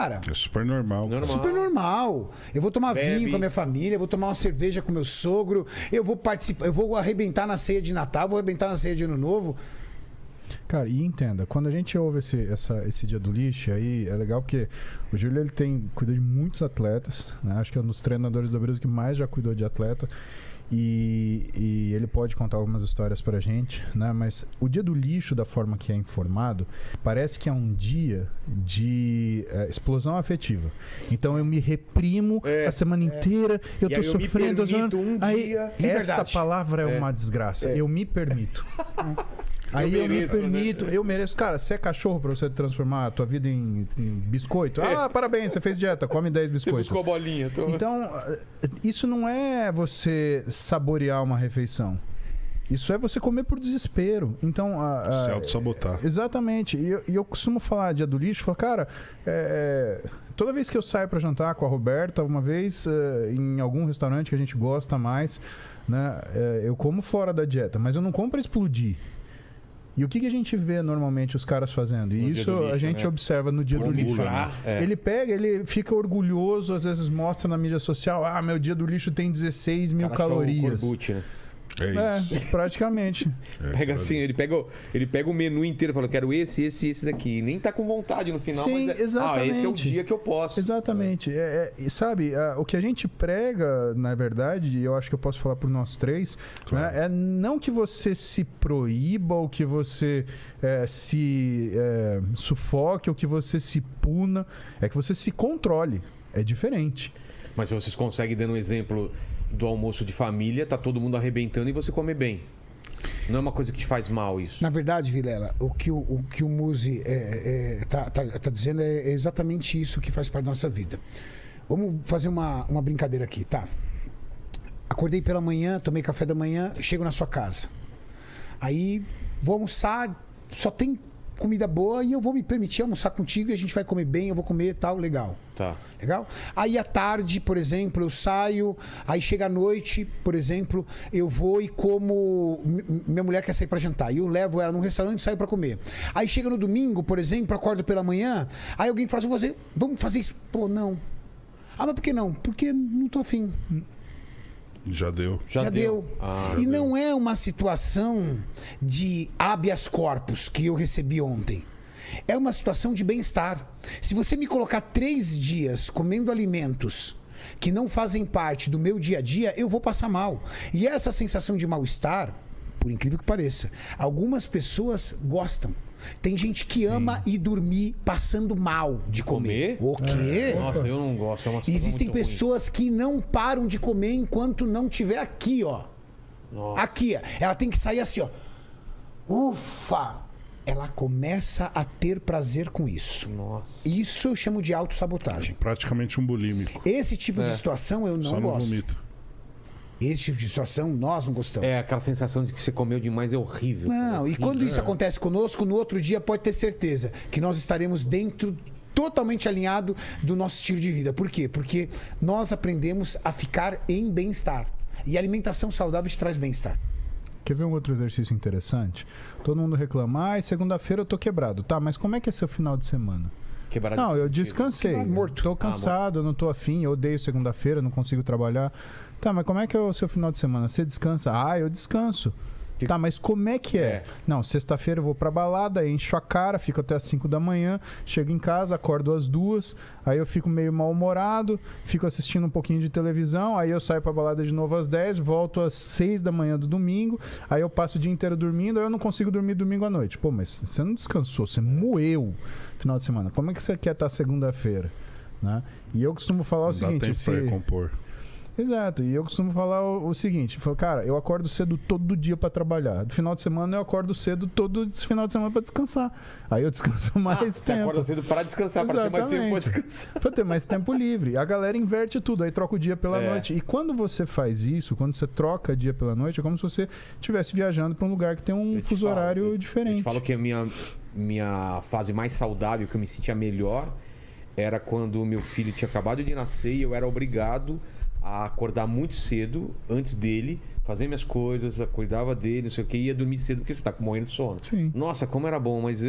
Cara, É super normal. super normal. Eu vou tomar Bebe. vinho com a minha família, eu vou tomar uma cerveja com meu sogro, eu vou participar, eu vou arrebentar na ceia de Natal, vou arrebentar na ceia de Ano Novo. Cara, e entenda, quando a gente ouve esse dia do lixo, aí é legal porque o Júlio ele cuida de muitos atletas, né? Acho que é um dos treinadores do Brasil que mais já cuidou de atleta. E ele pode contar algumas histórias pra gente, né? Mas o dia do lixo, da forma que é informado, parece que é um dia de explosão afetiva. Então eu me reprimo a semana inteira, eu tô sofrendo. Essa palavra é uma desgraça. Eu me permito. Aí eu me permito, eu mereço. Cara, você é cachorro pra você transformar a tua vida em biscoito? Ah, parabéns, você fez dieta, come 10 biscoitos. Você buscou a bolinha. Então, isso não é você saborear uma refeição. Isso é você comer por desespero. Então, se auto-sabotar. Exatamente. E eu costumo falar dia do lixo, falo, cara, toda vez que eu saio pra jantar com a Roberta, uma vez em algum restaurante que a gente gosta mais, né, eu como fora da dieta, mas eu não como pra explodir. E o que a gente vê normalmente os caras fazendo? E isso lixo, a gente observa no dia do lixo. Ele pega, ele fica orgulhoso, às vezes mostra na mídia social, meu dia do lixo tem 16 mil calorias. É isso. Praticamente. Pega assim, ele pega o menu inteiro e fala, quero esse daqui. E nem tá com vontade no final, sim, mas exatamente. Esse é o dia que eu posso. Exatamente. Sabe, o que a gente prega, na verdade, e eu acho que eu posso falar por nós três, claro, né, é não que você se proíba, ou que você se sufoque, ou que você se puna, é que você se controle. É diferente. Mas vocês conseguem, dando um exemplo do almoço de família, tá todo mundo arrebentando e você come bem. Não é uma coisa que te faz mal isso. Na verdade, Vilela, o que o Muzi tá dizendo é exatamente isso que faz parte da nossa vida. Vamos fazer uma brincadeira aqui, tá? Acordei pela manhã, tomei café da manhã, chego na sua casa. Aí vou almoçar, só tem comida boa e eu vou me permitir almoçar contigo e a gente vai comer bem, eu vou comer tal, legal. Tá. Legal? Aí à tarde, por exemplo, eu saio, aí chega à noite, por exemplo, eu vou e como. Minha mulher quer sair pra jantar, e eu levo ela num restaurante e saio pra comer. Aí chega no domingo, por exemplo, acordo pela manhã, aí alguém fala assim, vamos fazer isso. Pô, não. Mas por que não? Porque não tô afim. Já deu. Já deu. E não é uma situação de habeas corpus que eu recebi ontem. É uma situação de bem-estar. Se você me colocar 3 dias comendo alimentos que não fazem parte do meu dia a dia, eu vou passar mal. E essa sensação de mal-estar, por incrível que pareça, algumas pessoas gostam. Tem gente que ama ir dormir passando mal de comer. O quê? Nossa, eu não gosto. É uma Existem pessoas que não param de comer enquanto não tiver aqui, ó. Nossa. Aqui, ó. Ela tem que sair assim, ó. Ufa! Ela começa a ter prazer com isso. Nossa. Isso eu chamo de autossabotagem. Praticamente um bulímico. Esse tipo de situação eu não Só gosto. Vomito. Esse tipo de situação nós não gostamos. É, aquela sensação de que você comeu demais é horrível. Não, horrível. E quando isso acontece conosco, no outro dia pode ter certeza que nós estaremos dentro, totalmente alinhado do nosso estilo de vida. Por quê? Porque nós aprendemos a ficar em bem-estar. E a alimentação saudável te traz bem-estar. Quer ver um outro exercício interessante? Todo mundo reclama, segunda-feira eu tô quebrado. Tá, mas como é que é seu final de semana? Quebrado. Não, eu descansei. Morto. Tô cansado, não tô afim, eu odeio segunda-feira, não consigo trabalhar. Tá, mas como é que é o seu final de semana? Você descansa? Eu descanso. Tá, mas como é que é? Não, sexta-feira eu vou pra balada, encho a cara, fico até as 5 da manhã, chego em casa, acordo às 2, aí eu fico meio mal-humorado, fico assistindo um pouquinho de televisão, aí eu saio pra balada de novo às 10, volto às 6 da manhã do domingo, aí eu passo o dia inteiro dormindo, aí eu não consigo dormir domingo à noite. Pô, mas você não descansou, você moeu no final de semana. Como é que você quer estar segunda-feira? Né? E eu costumo falar o seguinte... Dá tempo pra recompor. Exato, e eu costumo falar o seguinte, cara, eu acordo cedo todo dia pra trabalhar. No final de semana eu acordo cedo todo final de semana pra descansar. Aí eu descanso mais tempo. Você acorda cedo pra descansar, pra ter mais tempo pra descansar. Pra ter mais tempo livre. A galera inverte tudo, aí troca o dia pela noite. E quando você faz isso, quando você troca dia pela noite, é como se você estivesse viajando pra um lugar que tem um fuso horário diferente. Eu te falo que a minha fase mais saudável, que eu me sentia melhor, era quando o meu filho tinha acabado de nascer e eu era obrigado a acordar muito cedo, antes dele, fazer minhas coisas, cuidava dele, não sei o que, ia dormir cedo porque você tá morrendo de sono. Sim. Nossa, como era bom, mas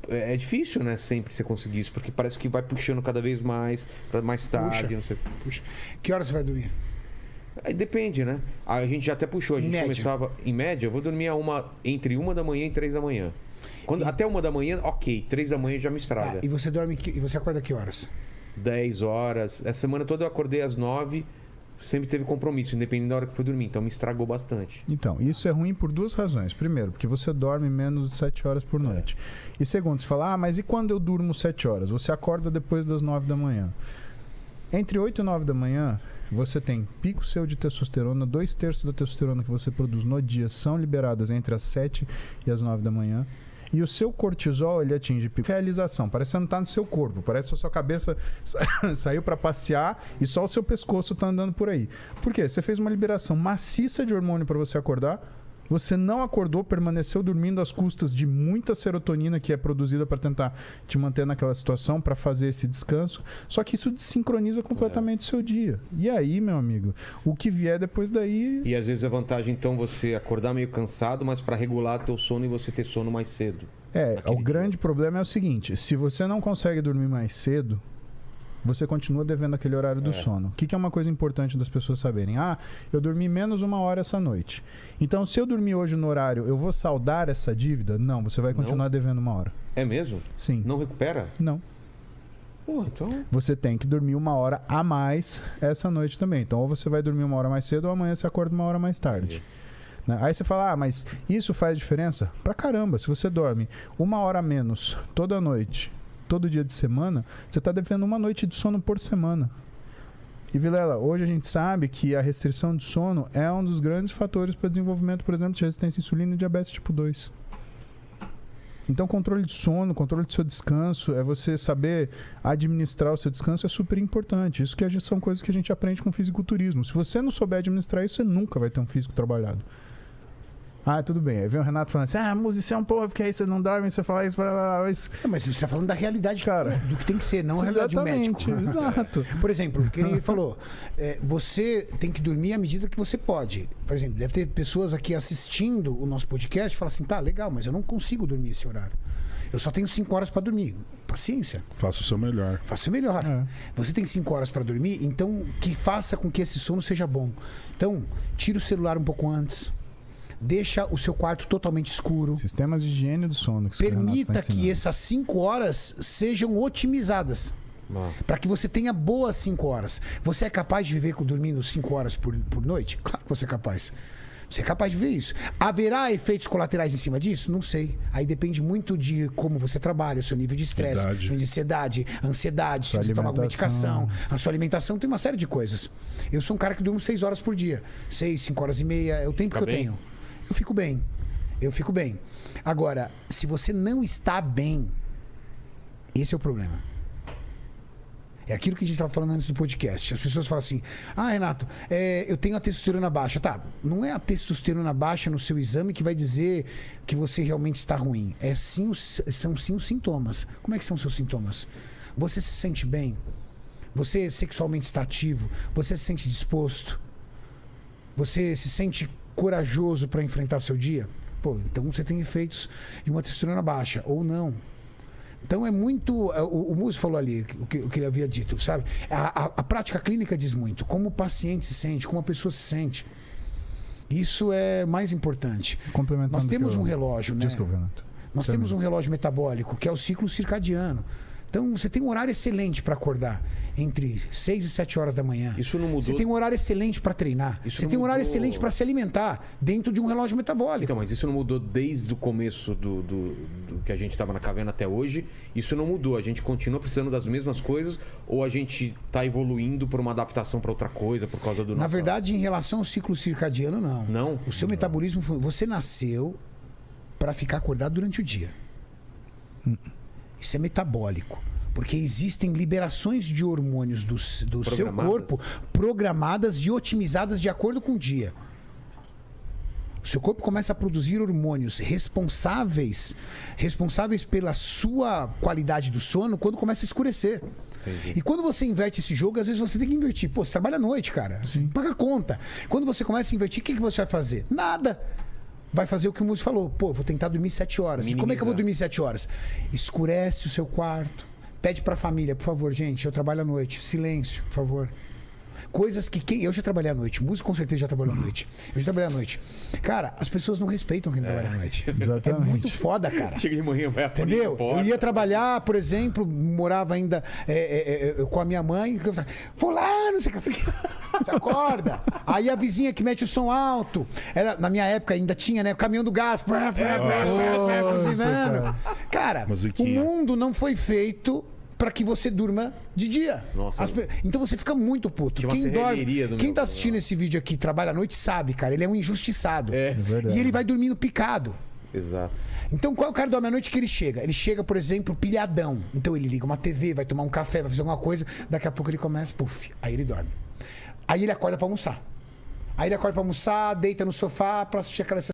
é difícil, né? Sempre você conseguir isso, porque parece que vai puxando cada vez mais, pra mais tarde, não sei. Puxa. Que horas você vai dormir? Aí depende, né? A gente já até puxou, a gente começava... Em média, eu vou dormir entre 1 da manhã e 3 da manhã. Até 1 da manhã, ok. 3 da manhã já me estraga. E você dorme e você acorda que horas? 10 horas. Essa semana toda eu acordei às 9. Sempre teve compromisso, independente da hora que fui dormir. Então me estragou bastante. Então, isso é ruim por 2 razões. Primeiro, porque você dorme menos de 7 horas por noite. E segundo, você fala, mas e quando eu durmo 7 horas? Você acorda depois das 9 da manhã. Entre 8 e 9 da manhã, você tem pico seu de testosterona. 2/3 da testosterona que você produz no dia são liberadas entre as 7 e as 9 da manhã. E o seu cortisol, ele atinge pico. Realização, parece que você não tá no seu corpo. Parece que a sua cabeça saiu para passear e só o seu pescoço tá andando por aí. Por quê? Você fez uma liberação maciça de hormônio para você acordar. Você não acordou, permaneceu dormindo às custas de muita serotonina que é produzida para tentar te manter naquela situação, para fazer esse descanso. Só que isso desincroniza completamente o seu dia. E aí, meu amigo, o que vier depois daí... E às vezes a vantagem, então, você acordar meio cansado, mas para regular teu sono e você ter sono mais cedo. O grande problema é o seguinte, se você não consegue dormir mais cedo, você continua devendo aquele horário do sono. O que é uma coisa importante das pessoas saberem? Eu dormi menos 1 hora essa noite. Então, se eu dormir hoje no horário, eu vou saldar essa dívida? Não, você vai continuar devendo 1 hora. É mesmo? Sim. Não recupera? Não. Pô, então... Você tem que dormir 1 hora a mais essa noite também. Então, ou você vai dormir 1 hora mais cedo ou amanhã você acorda 1 hora mais tarde. Né? Aí você fala, mas isso faz diferença? Pra caramba, se você dorme 1 hora a menos toda noite, todo dia de semana, você está devendo 1 noite de sono por semana. E Vilela, hoje a gente sabe que a restrição de sono é um dos grandes fatores para desenvolvimento, por exemplo, de resistência à insulina e diabetes tipo 2. Então, controle de sono, controle do seu descanso, é você saber administrar o seu descanso, é super importante. Isso são coisas que a gente aprende com fisiculturismo. Se você não souber administrar isso, você nunca vai ter um físico trabalhado. Tudo bem. Aí vem o Renato falando assim, musicão, porra, porque aí você não dorme, você fala isso, mas você está falando da realidade, cara, do que tem que ser, não a realidade do médico. Exato. Por exemplo, o que ele falou, você tem que dormir à medida que você pode. Por exemplo, deve ter pessoas aqui assistindo o nosso podcast e falam assim, tá, legal, mas eu não consigo dormir esse horário. Eu só tenho 5 horas para dormir. Paciência. Faça o seu melhor. Faça o melhor. Você tem 5 horas para dormir, então que faça com que esse sono seja bom. Então, tira o celular um pouco antes. Deixa o seu quarto totalmente escuro. Sistemas de higiene do sono. Permita que essas 5 horas sejam otimizadas. Para que você tenha boas 5 horas. Você é capaz de viver dormindo 5 horas por noite? Claro que você é capaz. Você é capaz de ver isso. Haverá efeitos colaterais em cima disso? Não sei. Aí depende muito de como você trabalha, o seu nível de estresse, de ansiedade, se você toma alguma medicação, a sua alimentação, tem uma série de coisas. Eu sou um cara que durmo 6 horas por dia. 6, 5 horas e meia, é o tempo que eu tenho. Eu fico bem. Agora, se você não está bem, esse é o problema. É aquilo que a gente estava falando antes do podcast. As pessoas falam assim, Renato, eu tenho a testosterona baixa. Tá, não é a testosterona baixa no seu exame que vai dizer que você realmente está ruim. São sim os sintomas. Como é que são os seus sintomas? Você se sente bem? Você sexualmente está ativo? Você se sente disposto? Você se sente corajoso para enfrentar seu dia? Então você tem efeitos de uma testosterona baixa, ou não. Então é muito... O Musso falou ali o que ele havia dito, sabe? A prática clínica diz muito. Como o paciente se sente, como a pessoa se sente. Isso é mais importante. Nós temos um relógio, né? Desculpa, Renato. Nós temos um relógio metabólico, que é o ciclo circadiano. Então, você tem um horário excelente para acordar entre 6 e 7 horas da manhã. Isso não mudou. Você tem um horário excelente para treinar. Você tem um horário excelente para se alimentar dentro de um relógio metabólico. Então, mas isso não mudou desde o começo do que a gente estava na caverna até hoje. Isso não mudou. A gente continua precisando das mesmas coisas ou a gente está evoluindo por uma adaptação para outra coisa por causa do nosso... Na verdade, em relação ao ciclo circadiano, não. Não? O seu metabolismo... Você nasceu para ficar acordado durante o dia. Isso é metabólico. Porque existem liberações de hormônios do seu corpo programadas e otimizadas de acordo com o dia. O seu corpo começa a produzir hormônios responsáveis pela sua qualidade do sono quando começa a escurecer. Entendi. E quando você inverte esse jogo, às vezes você tem que invertir. Você trabalha à noite, cara. Você paga a conta. Quando você começa a invertir, o que você vai fazer? Nada. vai fazer o que o músico falou. Pô, vou tentar dormir 7 horas. Minimizar. Como é que eu vou dormir 7 horas? Escurece o seu quarto. Pede pra família, por favor, gente, eu trabalho à noite. Silêncio, por favor. Coisas que eu já trabalhei à noite. Músico com certeza já trabalhou à noite. Eu já trabalhei à noite. Cara, as pessoas não respeitam quem trabalha à noite. É Exatamente. muito foda, cara. Chega de manhã, vai Entendeu? Eu ia trabalhar, por exemplo, morava ainda com a minha mãe. Fulano, você acorda. Aí a vizinha que mete o som alto. Na minha época ainda tinha, né? O caminhão do gás. Buzinando. Cara, o Musiquinha. mundo não foi feito pra que você durma de dia. Nossa. Então você fica muito puto. Tinha uma Quem serralheria do quem meu- tá assistindo esse vídeo aqui, trabalha à noite, sabe, cara. Ele é um injustiçado. É. verdade. E ele vai dormindo picado. Exato. Então, qual é o cara dorme à noite que ele chega? Ele chega, por exemplo, pilhadão. Então ele liga uma TV, vai tomar um café, vai fazer alguma coisa. Daqui a pouco ele começa, puf, aí ele dorme. Aí ele acorda pra almoçar. Aí ele acorda pra almoçar, deita no sofá pra assistir aquela